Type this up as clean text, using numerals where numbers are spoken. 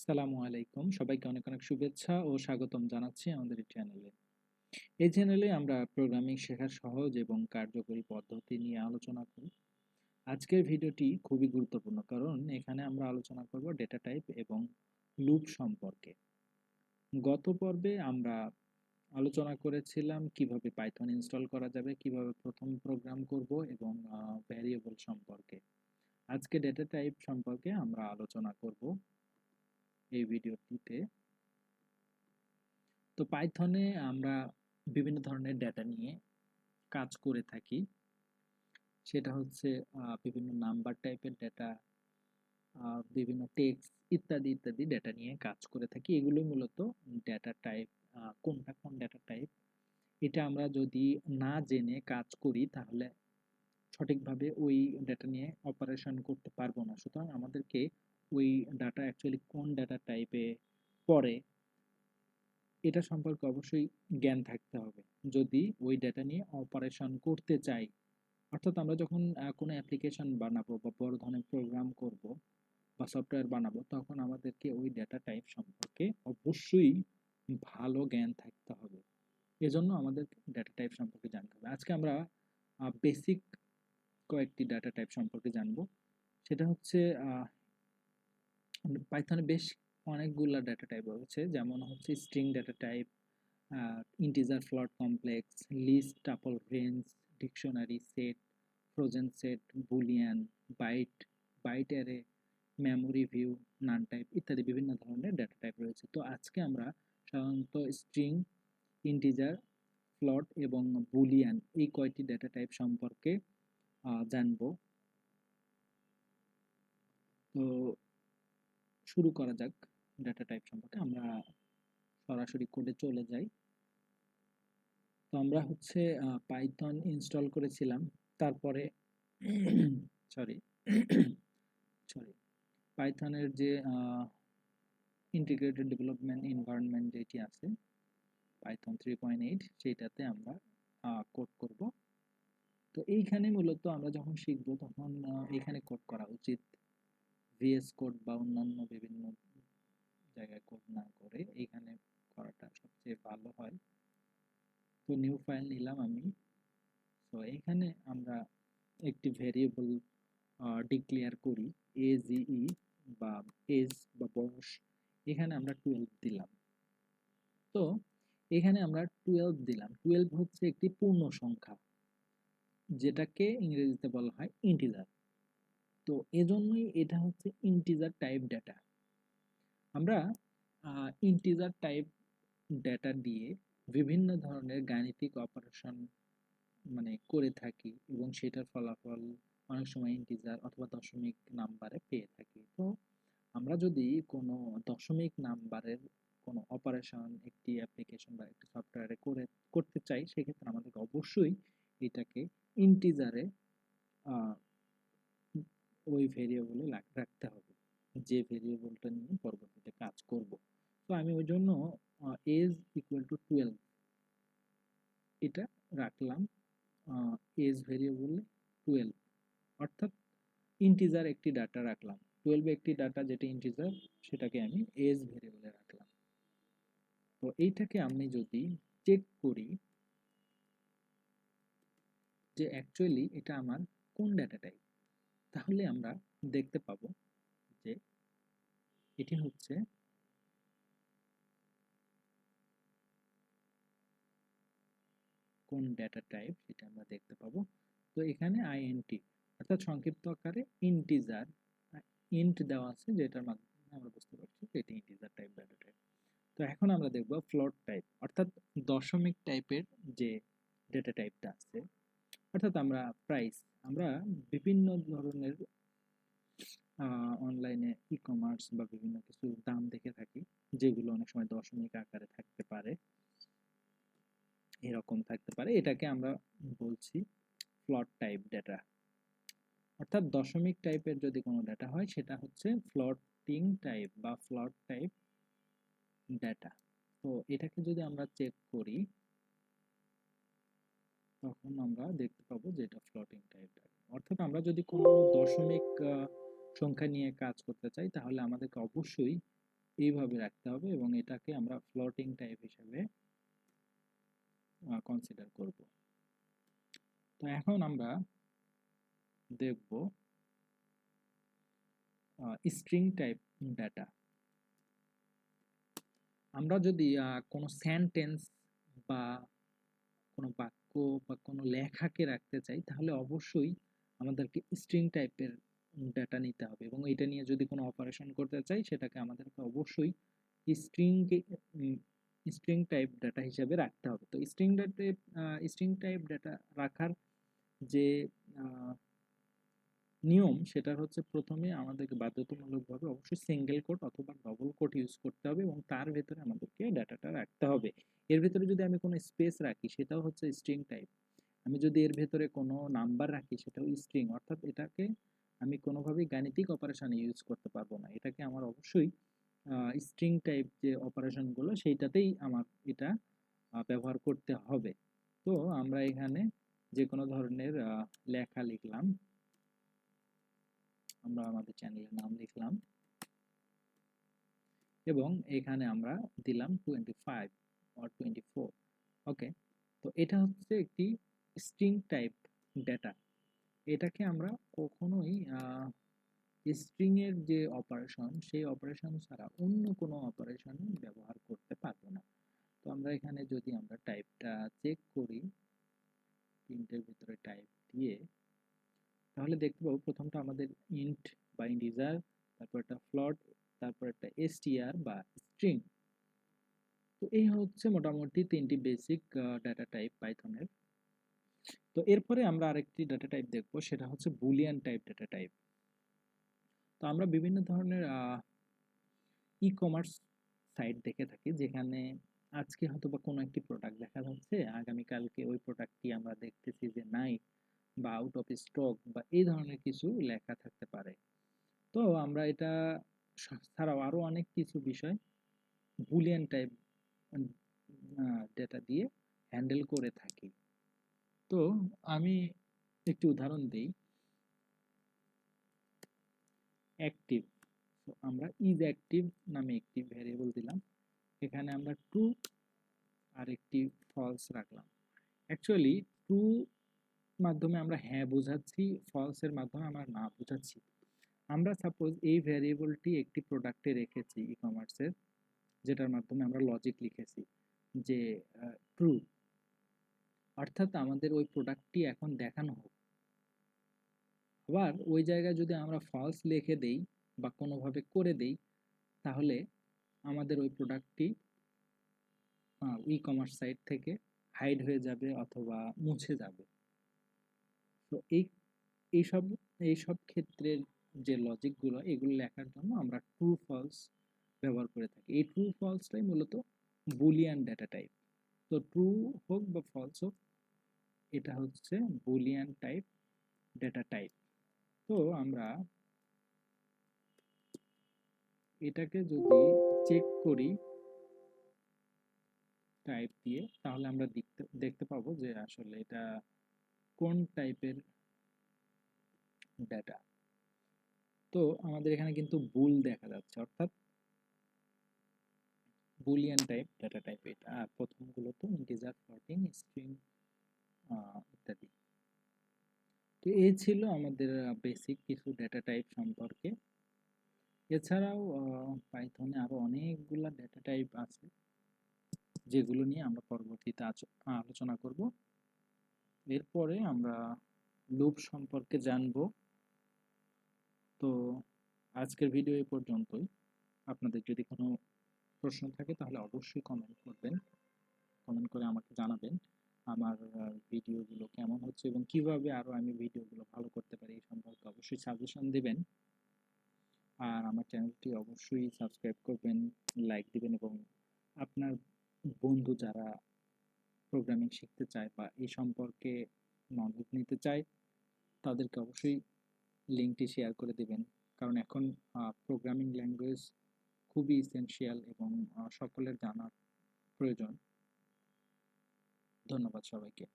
আসসালামু আলাইকুম। সবাইকে অনেক, অনেক শুভেচ্ছা ও স্বাগতম জানাচ্ছি আমাদের এই চ্যানেলে। এই চ্যানেলে আমরা প্রোগ্রামিং শেখার সহজ এবং কার্যকরী পদ্ধতি নিয়ে আলোচনা করি। আজকের ভিডিওটি খুবই গুরুত্বপূর্ণ কারণ এখানে আমরা আলোচনা করব ডেটা টাইপ এবং লুপ সম্পর্কে। গত পর্বে আমরা আলোচনা করেছিলাম কিভাবে পাইথন ইনস্টল করা যাবে, কিভাবে প্রথম প্রোগ্রাম করব এবং ভ্যারিয়েবল সম্পর্কে। আজকে ডেটা টাইপ সম্পর্কে আমরা আলোচনা করব এই ভিডিওটিতে। তো পাইথনে আমরা বিভিন্ন ধরনের ডেটা নিয়ে কাজ করে থাকি। সেটা হচ্ছে বিভিন্ন নাম্বার টাইপের ডেটা, বিভিন্ন টেক্সট ইত্যাদি ইত্যাদি ডেটা নিয়ে কাজ করে থাকি। এগুলো মূলত ডেটা টাইপ। কোনটা কোন ডেটা টাইপ এটা আমরা যদি না জেনে কাজ করি তাহলে সঠিকভাবে ওই ডেটা নিয়ে অপারেশন করতে পারবো না। সুতরাং আমাদেরকে ওই ডাটা অ্যাকচুয়ালি কোন ডেটা টাইপে পড়ে এটা সম্পর্কে অবশ্যই জ্ঞান থাকতে হবে যদি ওই ডেটা নিয়ে অপারেশন করতে চাই। অর্থাৎ আমরা যখন কোনো অ্যাপ্লিকেশন বানাবো বা বড় ধরনের প্রোগ্রাম করব বা সফটওয়্যার বানাবো তখন আমাদেরকে ওই ডেটা টাইপ সম্পর্কে অবশ্যই ভালো জ্ঞান থাকতে হবে। এজন্য আমাদের ডেটা টাইপ সম্পর্কে জানতে হবে। আজকে আমরা বেসিক কয়েকটি ডেটা টাইপ সম্পর্কে জানবো। সেটা হচ্ছে পাইথনে বেশ অনেকগুলা ডেটা টাইপ রয়েছে, যেমন হচ্ছে string data type, integer, float, complex, list, tuple, range, dictionary, set, frozen set, boolean, byte, byte array, memory view, none type ইত্যাদি বিভিন্ন ধরনের ডেটা টাইপ রয়েছে। তো আজকে আমরা সাধারণত স্ট্রিং, ইন্টিজার, ফ্লোট এবং বুলিয়ান এই কয়টি ডেটা টাইপ সম্পর্কে জানবো। তো শুরু করা যাক ডেটা টাইপ সম্পর্কে। আমরা সরাসরি কোডে চলে যাই। তো আমরা হচ্ছে পাইথন ইনস্টল করেছিলাম, তারপরে সরি সরি পাইথনের যে ইন্টিগ্রেটেড ডেভেলপমেন্ট এনভায়রনমেন্ট যেটি আছে পাইথন 3.8 সেইটাতে আমরা কোড করব। তো এইখানে মূলত আমরা যখন শিখব তখন এখানে কোড করা উচিত, ভিএস কোড বা অন্যান্য বিভিন্ন জায়গায় কোড না করে এইখানে করাটা সবচেয়ে ভালো হয়। তো নিউ ফাইল নিলাম আমি। তো এখানে আমরা একটি ভেরিয়েবল ডিক্লেয়ার করি, এজিই বা এজ বা বয়স। এখানে আমরা 12 দিলাম। তো এখানে আমরা 12 দিলাম। 12 হচ্ছে একটি পূর্ণ সংখ্যা, যেটাকে ইংরেজিতে বলা হয় ইন্টিজার। তো এজন্যই এটা হচ্ছে ইন্টিজার টাইপ ডেটা। আমরা ইন্টিজার টাইপ ডেটা দিয়ে বিভিন্ন ধরনের গাণিতিক অপারেশন করে থাকি এবং সেটার ফলাফল অনেক সময় ইন্টিজার অথবা দশমিক নাম্বারে পেয়ে থাকি। তো আমরা যদি কোনো দশমিক নাম্বারের কোনো অপারেশন একটি অ্যাপ্লিকেশন বা একটি সফটওয়্যারে করতে চাই, সেক্ষেত্রে আমাদেরকে অবশ্যই এটাকে ইন্টিজারে ওই ভেরিয়েবলে রাখতে হবে, যে ভেরিয়েবলটা নিয়ে পরবর্তীতে কাজ করব। তো আমি ওই জন্য এজ ইকুয়াল টু 12 এটা রাখলাম এজ ভেরিয়েবলে 12, অর্থাৎ ইন্টিজার একটি ডাটা রাখলাম। 12 একটি ডাটা যেটা ইন্টিজার সেটাকে আমি এজ ভেরিয়েবলে রাখলাম। তো এইটাকে আমি যদি চেক করি যে অ্যাকচুয়ালি এটা আমার কোন ডাটা টাইপ, তাহলে আমরা দেখতে পাবো যে এটি হচ্ছে কোন ডাটা টাইপ সেটা আমরা দেখতে পাবো। তো এখানে আইএনটি অর্থাৎ সংক্ষিপ্ত আকারে ইন্টিজার, ইন্ট দেওয়া আছে যেটার মাধ্যমে আমরা বুঝতে পারছি যে এটি ইন্টিজার টাইপ ডাটা টাইপ। তো এখন আমরা দেখব ফ্লোট টাইপ অর্থাৎ দশমিক টাইপের যে ডেটা টাইপটা আছে। অর্থাৎ আমরা বিভিন্ন ধরনের অনলাইনে ই কমার্স বা বিভিন্ন কিছু দাম দেখে থাকি, যেগুলো অনেক সময় দশমিক আকারে থাকতে পারে, এরকম থাকতে পারে। এটাকে আমরা বলছি ফ্লোট টাইপ ডেটা। অর্থাৎ দশমিক টাইপের যদি কোনো ডেটা হয় সেটা হচ্ছে ফ্লোটিং টাইপ বা ফ্লোট টাইপ ডেটা। তো এটাকে যদি আমরা চেক করি তখন আমরা দেখতে পাবো যে এটা ফ্লোটিং টাইপ ডেটা। অর্থাৎ আমরা যদি কোনো দশমিক সংখ্যা নিয়ে কাজ করতে চাই তাহলে আমাদেরকে অবশ্যই এইভাবে রাখতে হবে এবং এটাকে আমরা ফ্লোটিং টাইপ হিসেবে কনসিডার করব। তো এখন আমরা দেখব স্ট্রিং টাইপ ডাটা। আমরা যদি কোনো সেন্টেন্স বা কোনো বাক্য বা কোনো লেখাকে রাখতে চাই তাহলে অবশ্যই আমাদেরকে স্ট্রিং টাইপের ডাটা নিতে হবে এবং এটা নিয়ে যদি কোনো অপারেশন করতে চাই সেটাকে আমাদেরকে অবশ্যই স্ট্রিংকে স্ট্রিং টাইপ ডাটা হিসেবে রাখতে হবে। তো স্ট্রিং টাইপ ডাটা রাখার যে নিয়ম সেটা হচ্ছে প্রথমে আমাদেরকে বাধ্যতামূলকভাবে অবশ্যই সিঙ্গেল কোট অথবা ডবল কোট ইউজ করতে হবে এবং তার ভেতরে আমাদেরকে ডাটাটা রাখতে হবে। এর ভেতরে যদি আমি কোনো স্পেস রাখি সেটাও হচ্ছে স্ট্রিং টাইপ। আমি যদি এর ভেতরে কোনো নাম্বার রাখি সেটাও স্ট্রিং, অর্থাৎ এটাকে আমি কোনোভাবেই গাণিতিক অপারেশনে ইউজ করতে পারবো না। এটাকে আমার অবশ্যই স্ট্রিং টাইপ যে অপারেশনগুলো সেইটাতেই আমার এটা ব্যবহার করতে হবে। তো আমরা এখানে যে কোনো ধরনের লেখা লিখলাম, আমরা আমাদের চ্যানেলের নাম লিখলাম এবং এখানে আমরা দিলাম 25 or 24। ওকে, তো এটা হচ্ছে একটি স্ট্রিং টাইপ ডেটা। এটাকে আমরা কখনোই স্ট্রিং এর যে অপারেশন সেই অপারেশন ছাড়া অন্য কোনো অপারেশন ব্যবহার করতে পারবো না। তো আমরা এখানে যদি আমরা টাইপটা চেক করি, প্রিন্টের ভিতরে টাইপ দিয়ে, তাহলে দেখতে পাবো প্রথমটা আমাদের ইন্ট বা ইন্টিজার, তারপর একটা ফ্লোট, তারপর একটা str বা স্ট্রিং। তো এই হচ্ছে মোটামুটি তিনটি বেসিক ডাটা টাইপ পাইথনের। তো এরপরে আমরা আরেকটি ডাটা টাইপ দেখবো, সেটা হচ্ছে বুলিয়ান টাইপ ডাটা টাইপ। তো আমরা বিভিন্ন ধরনের ই কমার্স সাইট দেখে থাকি যেখানে আজকে হয়তো বা কোনো একটি প্রোডাক্ট দেখা যাচ্ছে, আগামীকালকে ওই প্রোডাক্টটি আমরা দেখতেছি যে নাই বা আউট অফ স্টক বা এই ধরনের কিছু লেখা থাকতে পারে। তো আমরা এটা ছাড়াও আরো অনেক কিছু বিষয় বুলিয়ান টাইপ ডেটা দিয়ে হ্যান্ডেল করে থাকি। তো আমি একটি উদাহরণ দিই, অ্যাক্টিভ। তো আমরা ইজ অ্যাক্টিভ নামে একটি ভ্যারিয়েবল দিলাম, এখানে আমরা ট্রু আর একটি ফলস রাখলাম। অ্যাকচুয়ালি ট্রু মাধ্যমে আমরা হ্যাঁ বোঝাচ্ছি, ফলস এর মাধ্যমে আমরা না বোঝাচ্ছি। আমরা সাপোজ এই ভ্যারিয়েবলটি একটি প্রোডাক্টে রেখেছি ই কমার্সের, যেটার মাধ্যমে আমরা লজিক লিখেছি যে ট্রু, অর্থাৎ আমাদের ওই প্রোডাক্টটি এখন দেখানো হোক। আবার ওই জায়গায় যদি আমরা ফলস লিখে দেই বা কোনোভাবে করে দেই তাহলে আমাদের ওই প্রোডাক্টটি ই কমার্স সাইট থেকে হাইড হয়ে যাবে অথবা মুছে যাবে। তো এইসব এইসব ক্ষেত্রের যে লজিকগুলো এগুলো লেখার জন্য আমরা ট্রু ফলস ব্যবহার করে থাকি। এই ট্রু ফলসটাই মূলত বুলিয়ান ডেটা টাইপ। তো ট্রু হোক বা ফলস হোক, এটা হচ্ছে বুলিয়ান টাইপ ডেটা টাইপ। তো আমরা এটাকে যদি চেক করি টাইপ দিয়ে, তাহলে আমরা দেখতে পাবো যে আসলে এটা কোন টাইপের ডেটা। তো আমাদের এখানে কিন্তু বুল দেখা যাচ্ছে, অর্থাৎ বুলিয়ান টাইপ ডেটা টাইপ এটা। আর প্রথমগুলো তো ইন্টিজার, ফ্লোটিং, স্ট্রিং ইত্যাদি। তো এই ছিল আমাদের বেসিক কিছু ডেটা টাইপ সম্পর্কে। এছাড়াও পাইথনে আরো অনেকগুলা ডেটা টাইপ আছে যেগুলো নিয়ে আমরা পরবর্তীতে আলোচনা করব। এরপরে আমরা লুপ সম্পর্কে জানব। তো আজকের ভিডিও এই পর্যন্তই। আপনাদের যদি কোনো প্রশ্ন থাকে তাহলে অবশ্যই কমেন্ট করবেন, কমেন্ট করে আমাকে জানাবেন আমার ভিডিওগুলো কেমন হচ্ছে এবং কিভাবে আরো আমি ভিডিওগুলো ভালো করতে পারি এই সম্পর্কে অবশ্যই সাজেশন দিবেন। আর আমার চ্যানেলটি অবশ্যই সাবস্ক্রাইব করবেন, লাইক দিবেন এবং আপনার বন্ধু যারা প্রোগ্রামিং শিখতে চায় বা এই সম্পর্কে নলেজ নিতে চায় তাদেরকে অবশ্যই লিঙ্কটি শেয়ার করে দিবেন, কারণ এখন প্রোগ্রামিং ল্যাঙ্গুয়েজ খুবই ইসেনশিয়াল এবং সকলের জানা প্রয়োজন। ধন্যবাদ সবাইকে।